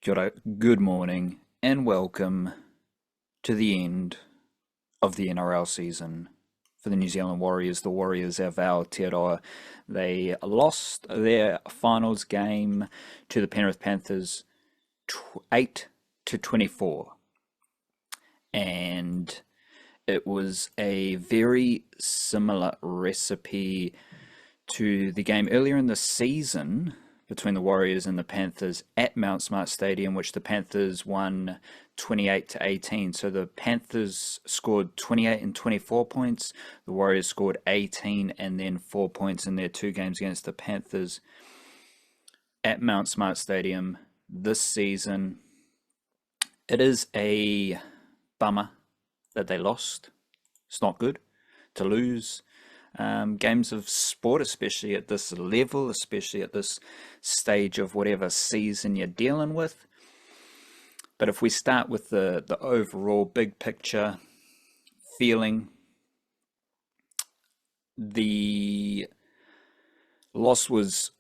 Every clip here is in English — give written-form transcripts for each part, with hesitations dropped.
Kia ora, good morning, and welcome to the end of the NRL season for the New Zealand Warriors. The Warriors of Aotearoa, they lost their finals game to the Penrith Panthers 8-24, and it was a very similar recipe to the game earlier in the season between the Warriors and the Panthers at Mount Smart Stadium, which the Panthers won 28-18. So the Panthers scored 28 and 24 points. The Warriors scored 18 and then 4 points in their two games against the Panthers at Mount Smart Stadium this season. It is a bummer that they lost. It's not good to lose games of sport, especially at this level, especially at this stage of whatever season you're dealing with. But if we start with the overall big picture feeling, the loss was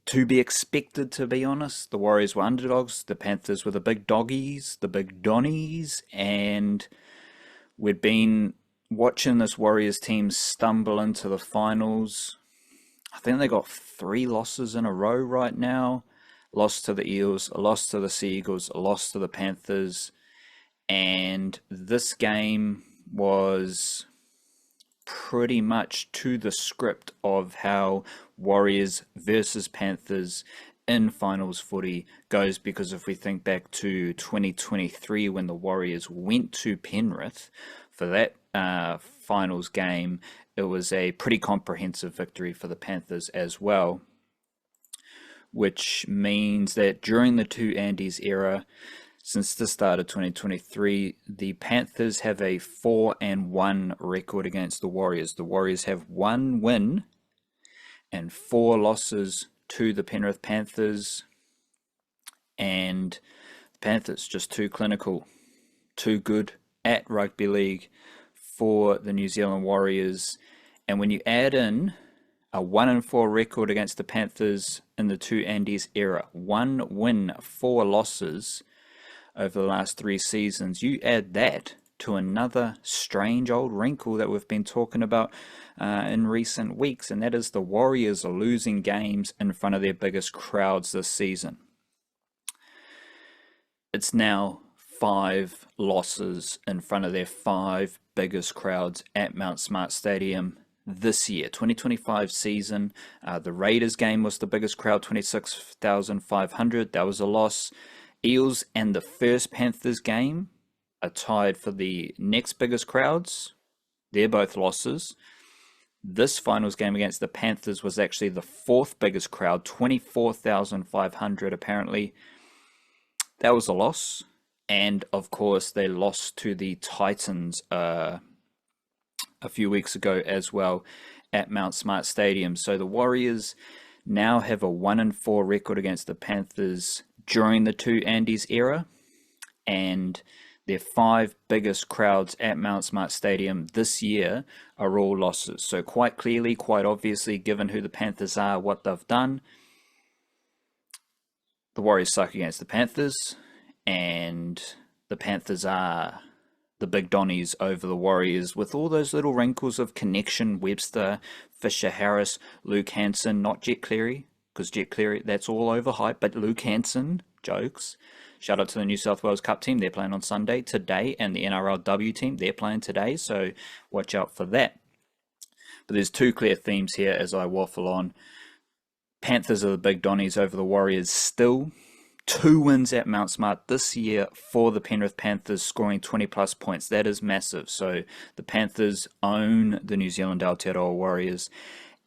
to be expected, to be honest. The Warriors were underdogs, the Panthers were the big doggies, the big donnies, and we'd been watching this Warriors team stumble into the finals. I think they got 3 losses in a row right now. Loss to the Eels, a loss to the Seagulls, a loss to the Panthers. And this game was pretty much to the script of how Warriors versus Panthers in finals footy goes, because if we think back to 2023 when the Warriors went to Penrith for that finals game, it was a pretty comprehensive victory for the Panthers as well, which means that during the two Andes era, since the start of 2023, the Panthers have a 4-1 record against the Warriors. The Warriors have 1 win and 4 losses to the Penrith Panthers, and the Panthers just too clinical, too good at rugby league for the New Zealand Warriors. And when you add in a 1-4 record against the Panthers in the two Andes era, 1 win, 4 losses over the last 3 seasons, you add that to another strange old wrinkle that we've been talking about in recent weeks, and that is the Warriors are losing games in front of their biggest crowds this season. It's now 5 losses in front of their 5 biggest crowds at Mount Smart Stadium this year. 2025 season, the Raiders game was the biggest crowd, 26,500. That was a loss. Eels and the first Panthers game are tied for the next biggest crowds. They're both losses. This finals game against the Panthers was actually the 4th biggest crowd, 24,500 apparently. That was a loss. And of course, they lost to the Titans a few weeks ago as well at Mount Smart Stadium. So the Warriors now have a 1-4 record against the Panthers during the two Andes era, and their 5 biggest crowds at Mount Smart Stadium this year are all losses. So quite clearly, quite obviously, given who the Panthers are, what they've done, the Warriors suck against the Panthers, and the Panthers are the big donnies over the Warriors, with all those little wrinkles of connection: Webster, Fisher Harris, Luke Hanson, not Jet Cleary, because Jet Cleary, that's all overhyped, but Luke Hanson, jokes. Shout out to the New South Wales Cup team, they're playing on Sunday today, and the NRLW team, they're playing today, so watch out for that. But there's 2 clear themes here as I waffle on. Panthers are the big donnies over the Warriors still. 2 wins at Mount Smart this year for the Penrith Panthers, scoring 20 plus points. That is massive. So the Panthers own the New Zealand Aotearoa Warriors,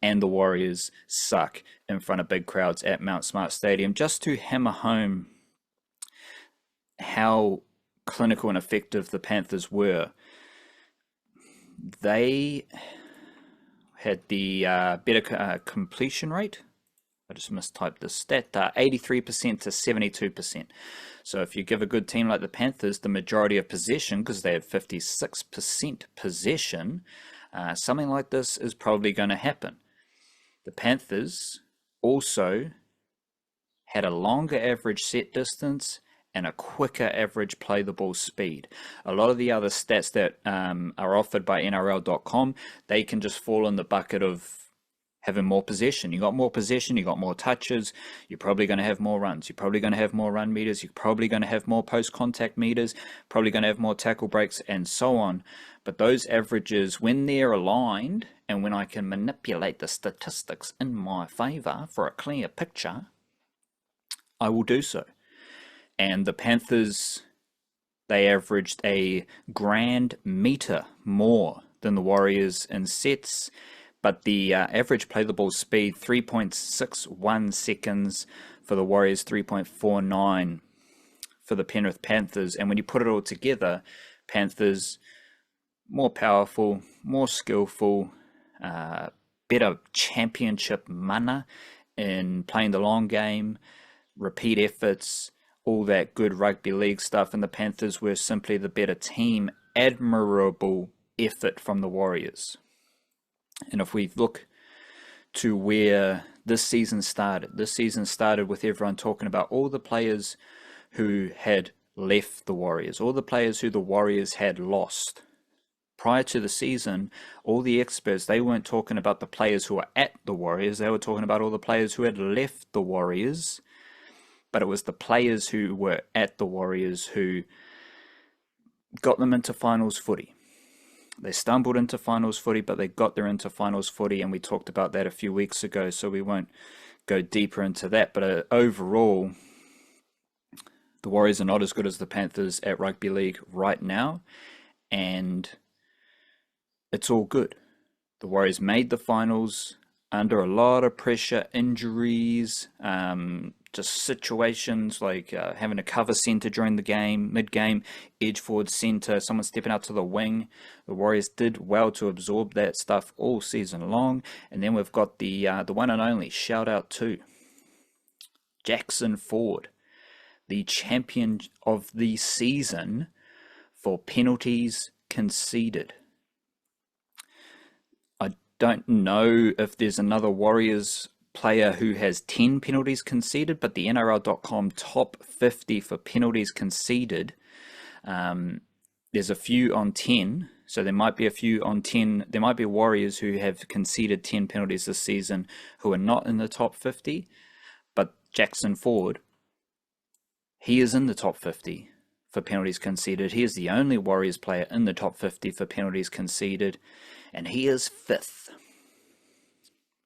and the Warriors suck in front of big crowds at Mount Smart Stadium. Just to hammer home how clinical and effective the Panthers were, they had the better completion rate. I just mistyped the stat, 83% to 72%. So if you give a good team like the Panthers the majority of possession, because they have 56% possession, something like this is probably going to happen. The Panthers also had a longer average set distance and a quicker average play the ball speed. A lot of the other stats that are offered by NRL.com, they can just fall in the bucket of having more possession. You got more possession, you got more touches, you're probably going to have more runs, you're probably going to have more run meters, you're probably going to have more post-contact meters, probably going to have more tackle breaks, and so on. But those averages, when they're aligned, and when I can manipulate the statistics in my favor for a clear picture, I will do so. And the Panthers, they averaged a grand meter more than the Warriors in sets, but the average play the ball speed 3.61 seconds for the Warriors, 3.49 for the Penrith Panthers. And when you put it all together, Panthers more powerful, more skillful, better championship mana in playing the long game, repeat efforts, all that good rugby league stuff, and the Panthers were simply the better team. Admirable effort from the Warriors. And if we look to where this season started with everyone talking about all the players who had left the Warriors, all the players who the Warriors had lost. Prior to the season, all the experts, they weren't talking about the players who were at the Warriors, they were talking about all the players who had left the Warriors, but it was the players who were at the Warriors who got them into finals footy. They stumbled into finals footy, but they got there into finals footy, and we talked about that a few weeks ago, so we won't go deeper into that. But overall, the Warriors are not as good as the Panthers at rugby league right now, and it's all good. The Warriors made the finals under a lot of pressure, injuries, just situations like having to cover centre during the game, mid-game, edge forward centre, someone stepping out to the wing. The Warriors did well to absorb that stuff all season long. And then we've got the one and only, shout out to Jackson Ford, the champion of the season for penalties conceded. I don't know if there's another Warriors player who has 10 penalties conceded, but the NRL.com top 50 for penalties conceded, there's a few on 10, so there might be a few on 10. There might be Warriors who have conceded 10 penalties this season who are not in the top 50, but Jackson Ford, he is in the top 50 for penalties conceded. He is the only Warriors player in the top 50 for penalties conceded, and he is 5th.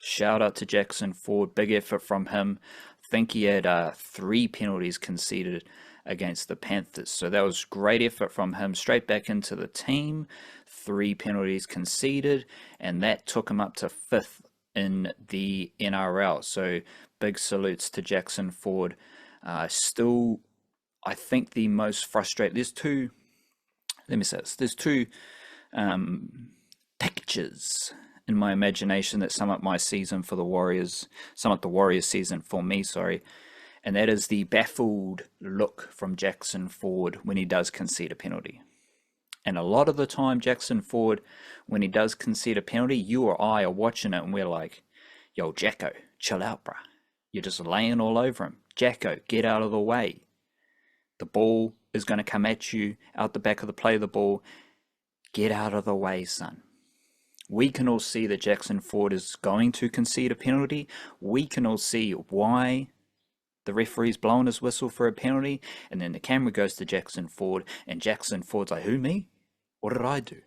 Shout out to Jackson Ford, big effort from him. I think he had 3 penalties conceded against the Panthers, so that was great effort from him. Straight back into the team, 3 penalties conceded, and that took him up to 5th in the NRL. So big salutes to Jackson Ford. Still, I think the most frustrating, there's two pictures in my imagination that sum up my season for the Warriors, sum up the Warriors season for me, and that is the baffled look from Jackson Ford when he does concede a penalty. And a lot of the time, Jackson Ford, when he does concede a penalty, you or I are watching it and we're like, yo, Jacko, chill out, bruh. You're just laying all over him. Jacko, get out of the way. The ball is going to come at you out the back of the play of the ball. Get out of the way, son. We can all see that Jackson Ford is going to concede a penalty. We can all see why the referee's blowing his whistle for a penalty. And then the camera goes to Jackson Ford, and Jackson Ford's like, who, me? What did I do?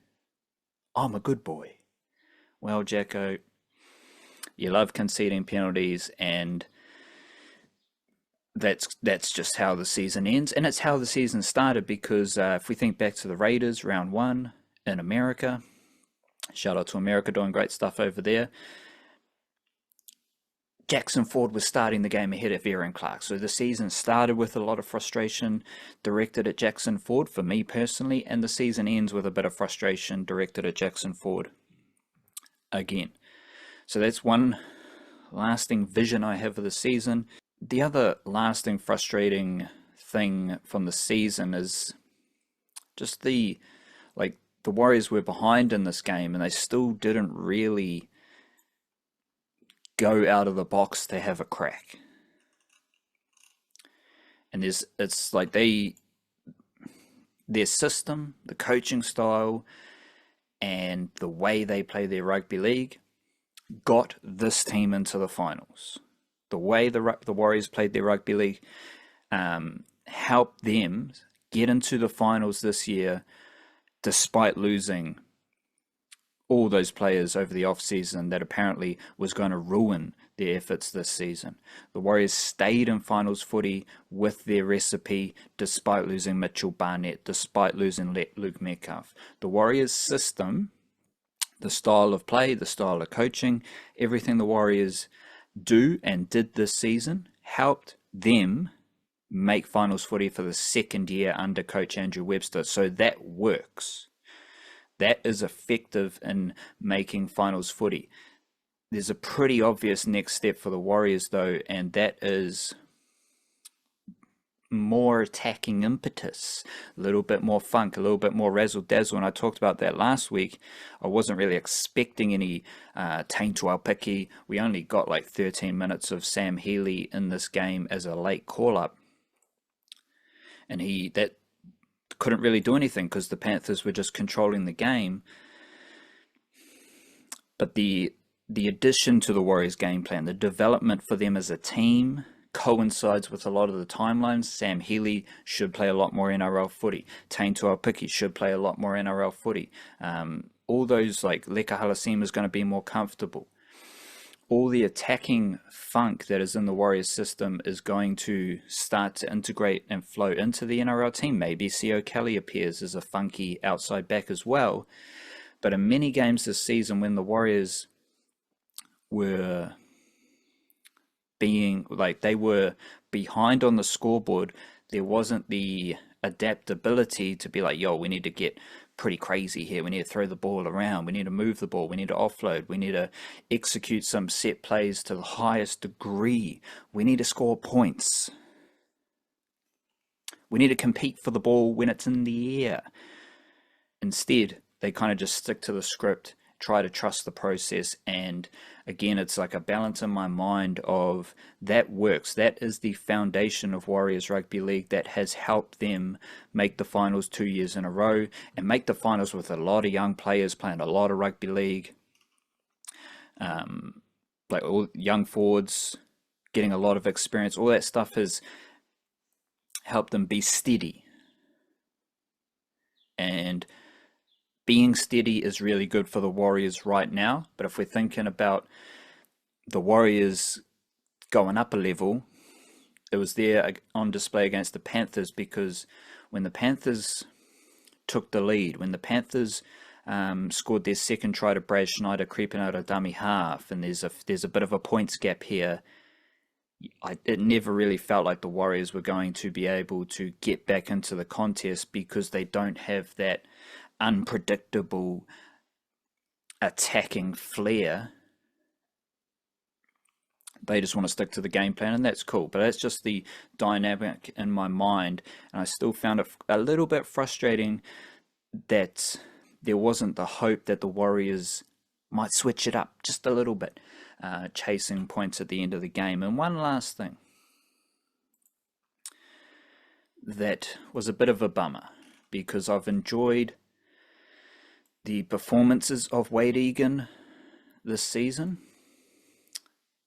I'm a good boy. Well, Jacko, you love conceding penalties, and that's just how the season ends. And it's how the season started, because if we think back to the Raiders, round 1 in America, shout out to America, doing great stuff over there. Jackson Ford was starting the game ahead of Aaron Clark. So the season started with a lot of frustration directed at Jackson Ford, for me personally, and the season ends with a bit of frustration directed at Jackson Ford again. So that's one lasting vision I have of the season. The other lasting frustrating thing from the season is just the Warriors were behind in this game, and they still didn't really go out of the box to have a crack. And it's like their system, the coaching style, and the way they play their rugby league got this team into the finals. The way the Warriors played their rugby league helped them get into the finals this year, despite losing all those players over the offseason that apparently was going to ruin their efforts this season. The Warriors stayed in finals footy with their recipe despite losing Mitchell Barnett, despite losing Luke Metcalf. The Warriors system, the style of play, the style of coaching, everything the Warriors do and did this season helped them make finals footy for the second year under coach Andrew Webster. So that works. That is effective in making finals footy. There's a pretty obvious next step for the Warriors, though, and that is more attacking impetus, a little bit more funk, a little bit more razzle dazzle. And I talked about that last week. I wasn't really expecting any Taintua Piki. We only got like 13 minutes of Sam Healey in this game as a late call-up, and that couldn't really do anything because the Panthers were just controlling the game. But the addition to the Warriors game plan, the development for them as a team, coincides with a lot of the timelines. Sam Healey should play a lot more NRL footy. Taintua Piki should play a lot more NRL footy. All those, like Leka Halasima is going to be more comfortable. All the attacking funk that is in the Warriors system is going to start to integrate and flow into the NRL team. Maybe C.O. Kelly appears as a funky outside back as well. But in many games this season, when the Warriors were being, like, they were behind on the scoreboard, there wasn't the adaptability to be like, yo, we need to get pretty crazy here. We need to throw the ball around. We need to move the ball. We need to offload. We need to execute some set plays to the highest degree. We need to score points. We need to compete for the ball when it's in the air. Instead, they kind of just stick to the script, try to trust the process, and again, it's like a balance in my mind of that works. That is the foundation of Warriors Rugby League that has helped them make the finals 2 years in a row and make the finals with a lot of young players playing a lot of rugby league, like all young forwards getting a lot of experience. All that stuff has helped them be steady, and being steady is really good for the Warriors right now. But if we're thinking about the Warriors going up a level, it was there on display against the Panthers, because when the Panthers took the lead, when the Panthers scored their second try to Brad Schneider creeping out a dummy half, and there's a bit of a points gap here, it never really felt like the Warriors were going to be able to get back into the contest, because they don't have that unpredictable attacking flair. They just want to stick to the game plan, and that's cool. But that's just the dynamic in my mind, and I still found it a little bit frustrating that there wasn't the hope that the Warriors might switch it up just a little bit, chasing points at the end of the game. And one last thing that was a bit of a bummer, because I've enjoyed the performances of Wade Egan this season.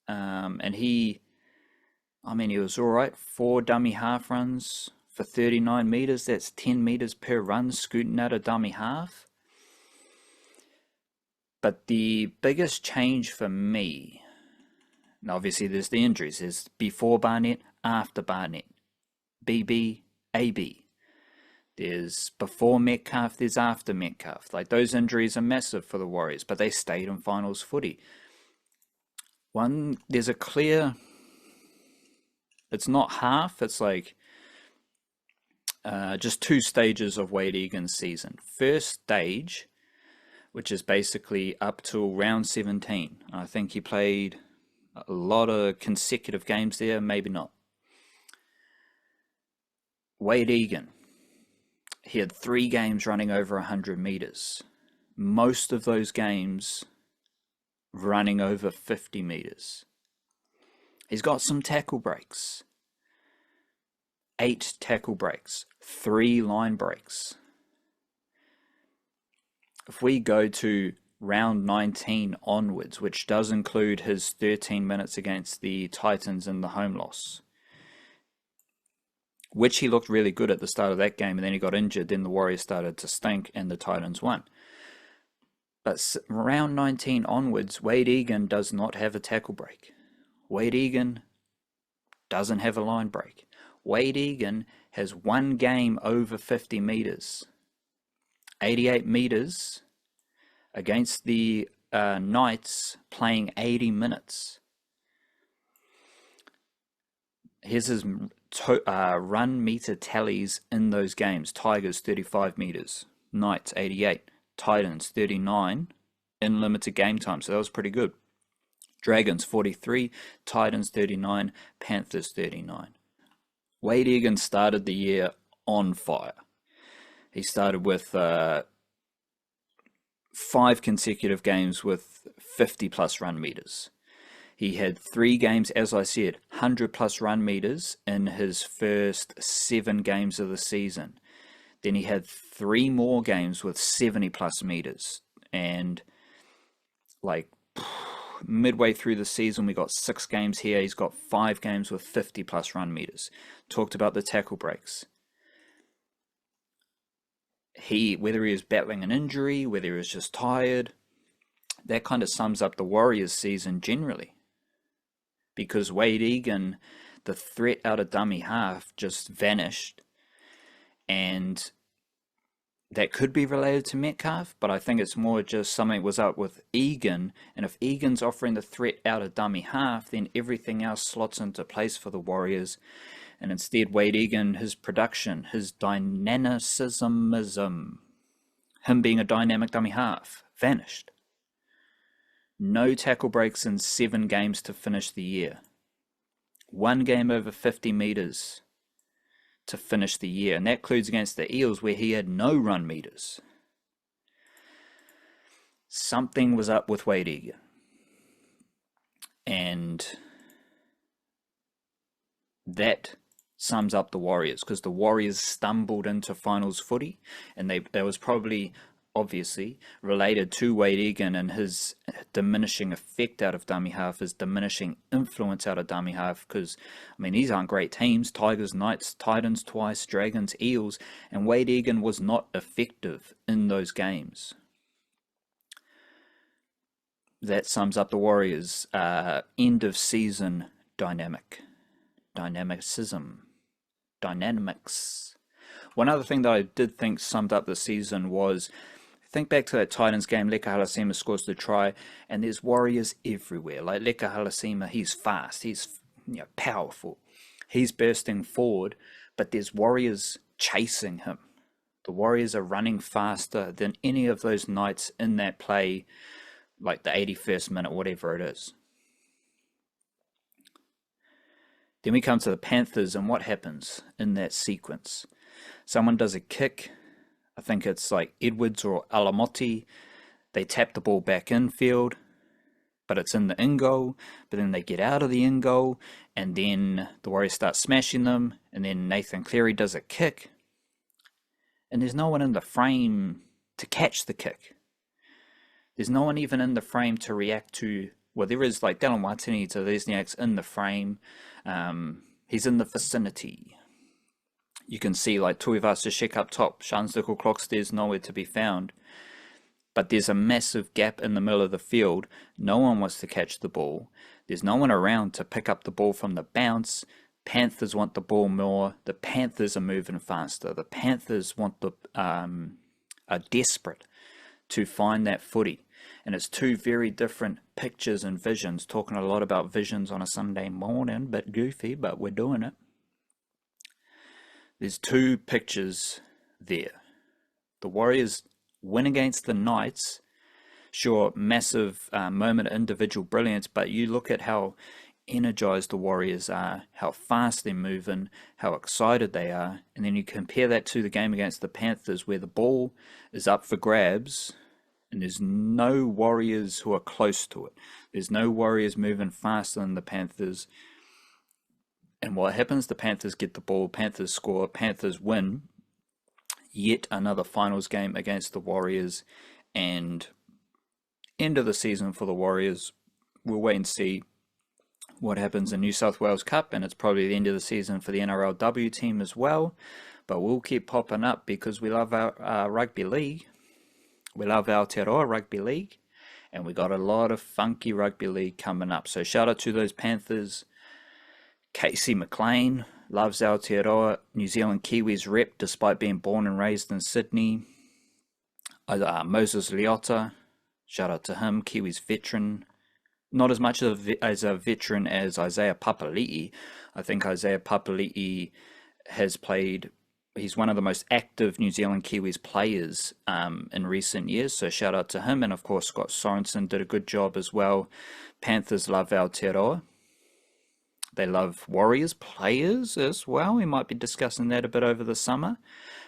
And he was all right. 4 dummy half runs for 39 meters. That's 10 meters per run, scooting out a dummy half. But the biggest change for me, and obviously there's the injuries. There's before Barnett, after Barnett, BB, AB. There's before Metcalf, there's after Metcalf. Like, those injuries are massive for the Warriors, but they stayed in finals footy. There's a clear, it's not half, it's like just 2 stages of Wade Egan's season. First stage, which is basically up till round 17. I think he played a lot of consecutive games there, maybe not. Wade Egan, he had 3 games running over 100 meters. Most of those games running over 50 meters. He's got some tackle breaks. 8 tackle breaks, 3 line breaks. If we go to round 19 onwards, which does include his 13 minutes against the Titans in the home loss, which he looked really good at the start of that game, and then he got injured, then the Warriors started to stink and the Titans won. But round 19 onwards, Wade Egan does not have a tackle break. Wade Egan doesn't have a line break. Wade Egan has one game over 50 meters. 88 meters against the Knights, playing 80 minutes. Here's his run meter tallies in those games. Tigers 35 meters, Knights 88, Titans 39 in limited game time, so that was pretty good. Dragons 43, Titans 39, Panthers 39. Wade Egan started the year on fire. He started with 5 consecutive games with 50 plus run meters. He had 3 games, as I said, 100 plus run meters in his first 7 games of the season. Then he had 3 more games with 70 plus meters. And like midway through the season, we got 6 games here. He's got 5 games with 50 plus run meters. Talked about the tackle breaks. Whether he was battling an injury, whether he was just tired, that kind of sums up the Warriors season generally. Because Wade Egan, the threat out of dummy half, just vanished. And that could be related to Metcalf, but I think it's more just something was up with Egan. And if Egan's offering the threat out of dummy half, then everything else slots into place for the Warriors. And instead, Wade Egan, his production, his dynamicism, him being a dynamic dummy half, vanished. No tackle breaks in 7 games to finish the year. 1 game over 50 meters to finish the year. And that includes against the Eels, where he had no run meters. Something was up with Wade Egan. And that sums up the Warriors, because the Warriors stumbled into finals footy, and that was probably obviously related to Wade Egan and his diminishing effect out of dummy half, his diminishing influence out of dummy half, because I mean, these aren't great teams. Tigers, Knights, Titans twice, Dragons, Eels, and Wade Egan was not effective in those games. That sums up the Warriors' end of season dynamics. One other thing that I did think summed up the season was, think back to that Titans game. Leka Halasima scores the try, and there's Warriors everywhere. Like Leka Halasima, he's fast, he's powerful, he's bursting forward, but there's Warriors chasing him. The Warriors are running faster than any of those Knights in that play, like the 81st minute, whatever it is. Then we come to the Panthers, and what happens in that sequence? Someone does a kick. I think it's like Edwards or Alamotti. They tap the ball back infield, but it's in the in goal. But then they get out of the in goal, and then the Warriors start smashing them. And then Nathan Cleary does a kick, and there's no one in the frame to catch the kick. There's no one even in the frame to react to. Well, there is like Dallin Watini to Lesniak's in the frame. He's in the vicinity. You can see like Tuivasa-Sheck up top. Shanzikal Clocks, there's nowhere to be found. But there's a massive gap in the middle of the field. No one wants to catch the ball. There's no one around to pick up the ball from the bounce. Panthers want the ball more. The Panthers are moving faster. The Panthers are desperate to find that footy. And it's 2 very different pictures and visions. Talking a lot about visions on a Sunday morning, bit goofy, but we're doing it. There's 2 pictures there. The Warriors win against the Knights. Sure, massive moment of individual brilliance, but you look at how energized the Warriors are, how fast they're moving, how excited they are, and then you compare that to the game against the Panthers, where the ball is up for grabs, and there's no Warriors who are close to it. There's no Warriors moving faster than the Panthers. And what happens? The Panthers get the ball, Panthers score, Panthers win yet another finals game against the Warriors, and end of the season for the Warriors. We'll wait and see what happens in New South Wales Cup, and it's probably the end of the season for the NRLW team as well. But we'll keep popping up because we love our rugby league. We love Aotearoa Rugby League, and we got a lot of funky rugby league coming up. So shout out to those Panthers. Casey McLean loves Aotearoa, New Zealand Kiwis rep despite being born and raised in Sydney. Moses Leota, shout out to him, Kiwis veteran. Not as much as a veteran as Isaiah Papali'i. I think Isaiah Papali'i has played, he's one of the most active New Zealand Kiwis players in recent years, so shout out to him. And of course Scott Sorensen did a good job as well. Panthers love Aotearoa. They love Warriors players as well. We might be discussing that a bit over the summer.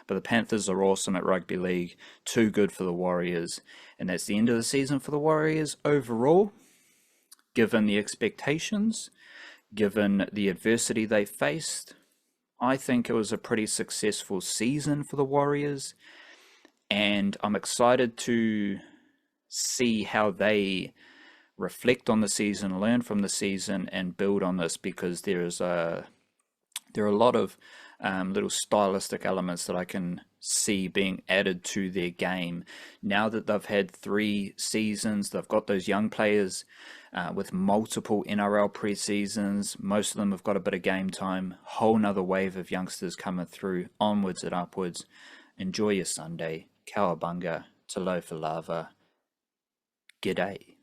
But the Panthers are awesome at rugby league. Too good for the Warriors. And that's the end of the season for the Warriors overall. Given the expectations, given the adversity they faced, I think it was a pretty successful season for the Warriors. And I'm excited to see how they reflect on the season, learn from the season, and build on this, because there are a lot of little stylistic elements that I can see being added to their game now that they've had 3 seasons. They've got those young players with multiple NRL pre-seasons. Most of them have got a bit of game time. Whole nother wave of youngsters coming through, onwards and upwards. Enjoy your Sunday. Cowabunga, talofa lava. G'day.